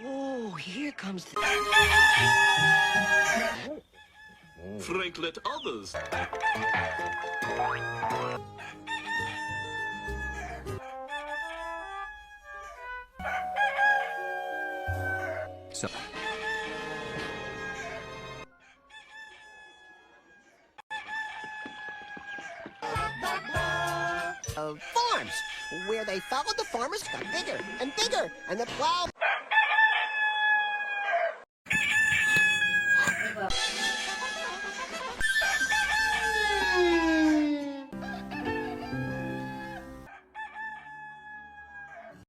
Oh, here comes the... Frank, let others. So. Farms, where they followed the farmers got bigger and bigger, and the plow...